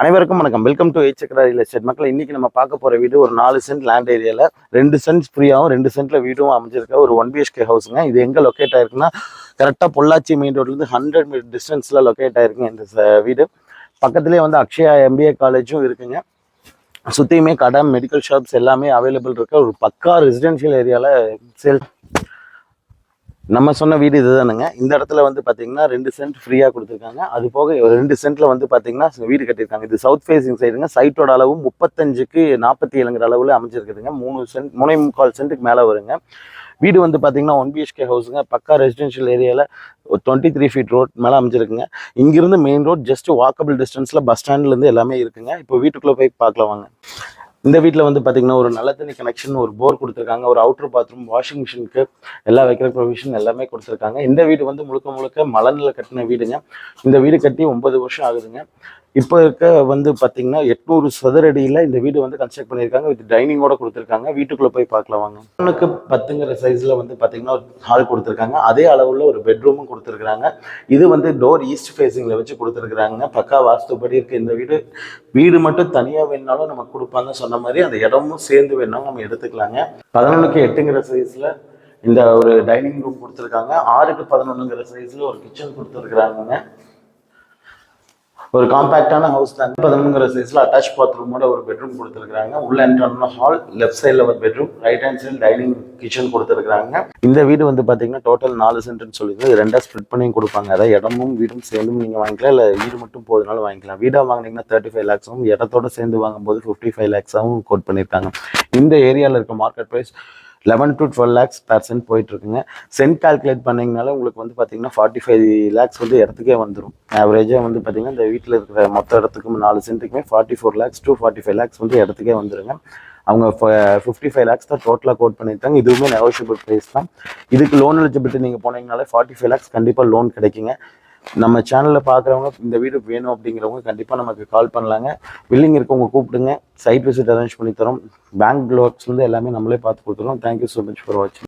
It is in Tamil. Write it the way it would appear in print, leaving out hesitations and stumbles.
அனைவருக்கும் வணக்கம். Welcome to chakra real estate. மக்கள் இன்னைக்கு நம்ம பார்க்க போற வீடு ஒரு 4 சென்ட் லேண்ட் ஏரியால 2 சென்ட் ஃப்ரீயாகவும் 2 சென்ட்ல வீடும் அமைஞ்சிருக்க ஒரு 1 BHK ஹவுஸுங்க. இது எங்க லொக்கேட் ஆயிருக்குன்னா கரெக்டாக பொள்ளாச்சி மெயின் ரோட்லேருந்து 100 மீட்டர் டிஸ்டன்ஸ்ல லொக்கேட் ஆயிருக்குங்க இந்த வீடு. பக்கத்துலேயே வந்து அக்ஷயா MBA காலேஜும் இருக்குங்க. சுற்றியுமே கடை, மெடிக்கல் ஷாப்ஸ் எல்லாமே அவைலபிள் இருக்க ஒரு பக்கா ரெசிடென்ஷியல் ஏரியாவில் சேல். நம்ம சொன்ன வீடு இதுதானுங்க. இந்த இடத்துல வந்து பார்த்தீங்கன்னா 2 சென்ட் ஃப்ரீயாக கொடுத்துருக்காங்க. அது போக 2 சென்ட்ல வந்து பார்த்தீங்கன்னா வீடு கட்டியிருக்காங்க. இது சவுத் ஃபேசிங் சைடுங்க. சைட்டோட அளவு 35க்கு 47ங்கிற அளவில் அமைஞ்சிருக்குதுங்க. 3.25 சென்ட்டுக்கு மேலே வருங்க. வீடு வந்து பார்த்தீங்கன்னா 1 BHK ஹவுஸுங்க. பக்கா ரெசிடென்ஷியல் ஏரியாவில் 23 ஃபீட் ரோட் மேலே அமைஞ்சிருக்குங்க. இங்கிருந்து மெயின் ரோட் ஜஸ்ட் வாக்கபிள் டிஸ்டன்ஸில் பஸ் ஸ்டாண்ட்லேருந்து எல்லாமே இருக்குங்க. இப்போ வீட்டுக்குள்ளே போய் பார்க்கலாம் வாங்க. இந்த வீட்டில் வந்து பார்த்தீங்கன்னா ஒரு நல்ல தண்ணி கனெக்ஷன், ஒரு போர் கொடுத்துருக்காங்க, ஒரு அவுட்டர் பாத்ரூம், வாஷிங் மிஷினுக்கு எல்லாம் வைக்கிற ப்ரொவிஷன் எல்லாமே கொடுத்துருக்காங்க. இந்த வீடு வந்து முழுக்க மலர்ல கட்டின வீடுங்க. இந்த வீடு கட்டி 9 வருஷம் ஆகுதுங்க. இப்போ இருக்க வந்து பார்த்தீங்கன்னா 800 சதுர அடியில் இந்த வீடு வந்து கன்ஸ்ட்ரக்ட் பண்ணியிருக்காங்க. வித் டைனிங்கோட கொடுத்துருக்காங்க. வீட்டுக்குள்ளே போய் பார்க்கலாம் வாங்க. 1:10ங்கிற சைஸில் வந்து பார்த்தீங்கன்னா ஒரு ஹால் கொடுத்துருக்காங்க. அதே அளவில் ஒரு பெட்ரூமும் கொடுத்துருக்காங்க. இது வந்து டோர் ஈஸ்ட் ஃபேஸிங்கில் வச்சு கொடுத்துருக்குறாங்க. பக்கா வாஸ்துபடி இருக்குது இந்த வீடு. வீடு மட்டும் தனியாக வேணுனாலும் நமக்கு கொடுப்பாங்க. சொன்ன மாதிரி அந்த இடமும் சேர்ந்து வேணாலும் நம்ம எடுத்துக்கலாங்க. 11:8ங்கிற சைஸில் இந்த ஒரு டைனிங் ரூம் கொடுத்துருக்காங்க. 6:11ங்கிற சைஸில் ஒரு கிச்சன் கொடுத்துருக்குறாங்க. ஒரு காம்பேக்டான ஹவுஸ் தான். 11ங்கிற சைஸ்ல அட்டாச் பாத்ரூமோட ஒரு பெட்ரூம் கொடுத்துருக்காங்க. உள்ள என்ட்ரான ஹால், லெஃப்ட் சைடில் ஒரு bedroom, right hand side dining kitchen கொடுத்துருக்காங்க. இந்த வீடு வந்து பார்த்தீங்கன்னா டோட்டல் 4 சென்ட்னு சொல்லிட்டு 2 ஸ்ப்ளிட் பண்ணி கொடுப்பாங்க. அதாவது இடமும் வீடும் சேர்ந்து நீங்கள் வாங்கிக்கலாம், இல்லை வீடு மட்டும் போதுனாலும் வாங்கிக்கலாம். வீடாக வாங்கினீங்கன்னா 35 lakhs, இடத்தோட சேர்ந்து வாங்கும்போது 55 lakhs கோட் பண்ணியிருக்காங்க. இந்த ஏரியாவில் இருக்க market price 11 to 12 lakhs per cent போயிட்டு இருக்குங்க. சென்ட் கால்குலேட் பண்ணிங்கனால உங்களுக்கு வந்து பார்த்தீங்கன்னா 45 lakhs வந்து இடத்துக்கே வந்துடும். ஆவரேஜாக வந்து பார்த்தீங்கன்னா இந்த வீட்டில் இருக்கிற மொத்த இடத்துக்கும் 4 சென்ட்டுக்குமே 44 lakhs to 45 lakhs வந்து இடத்துக்கே வந்துடுங்க. அவங்க 55 lakhs தான் டோட்டலாக கோட் பண்ணியிருக்காங்க. இதுவுமே நெகோஷியபிள் ப்ரைஸ் தான். இதுக்கு லோன் எலிஜிபிலிட்டி நீங்கள் போனீங்கனாலே 45 lakhs கண்டிப்பாக லோன் கிடைக்குங்க. நம்ம சேனலில் பார்க்குறவங்க இந்த வீடு வேணும் அப்படிங்கிறவங்க கண்டிப்பாக நமக்கு கால் பண்ணலாங்க. வில்லிங் இருக்கவங்க கூப்பிடுங்க. சைட் விசிட் அரேஞ்ச் பண்ணி தரோம். பேங்க் லோன்ஸ்லேருந்து எல்லாமே நம்மளே பார்த்து கொடுத்துருவோம். தேங்க்யூ ஸோ மச் ஃபார் வாட்சிங்.